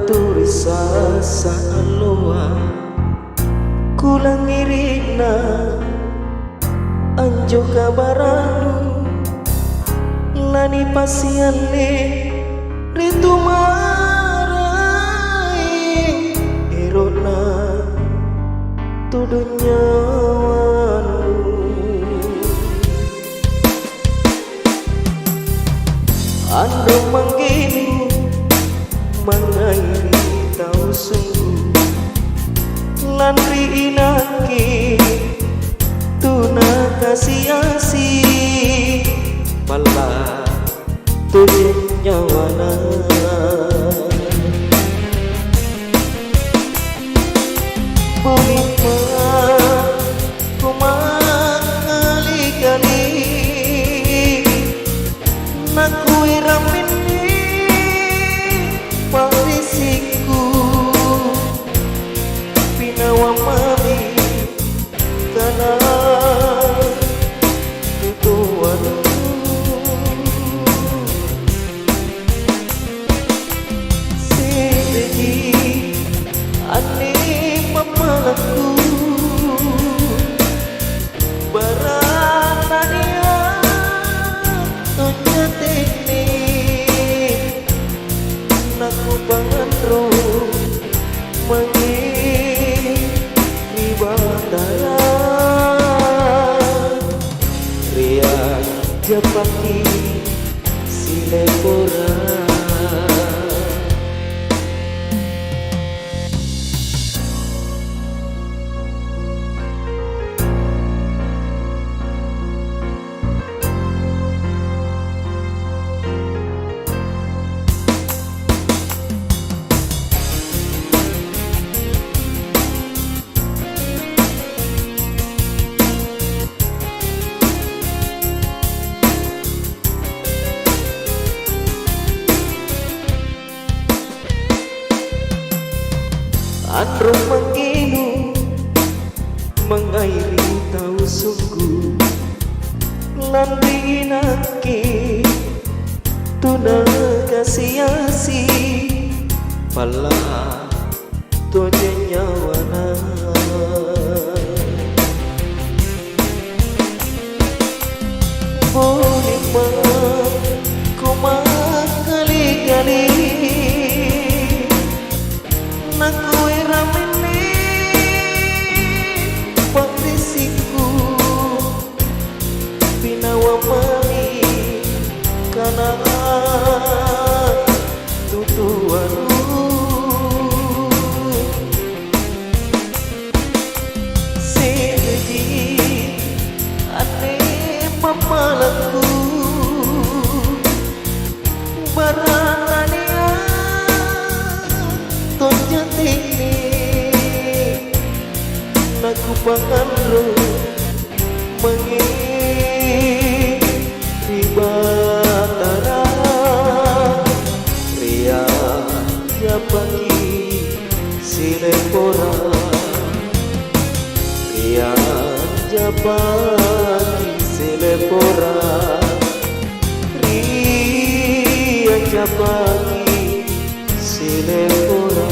baturisa sa aloa kulang irina anjo kabaranu lani pasiale ritu marai erona tudunya ando mangginu mangairi tau sungguh lan riinaki tuna kasih-asi pala tujuh nyawana Bulima kumakali-kali nakui ramini parisiku pinawa mami kana tutuan sini ane mamalaku baratania tonyatini naku pangandro mangi ribandara riak japaki silepora andro manginu mengairi tau sungguh lan rinaki tuna kasih-asi pala toje nyawana Bulima kumakali-kali nakui ramini parisiku pinawa mami kana tutuanu seji ane mamalaku baratania tonyatini naku pangandro mangi ribatara ria japaki silepora ria japaki silepora ria japaki silepora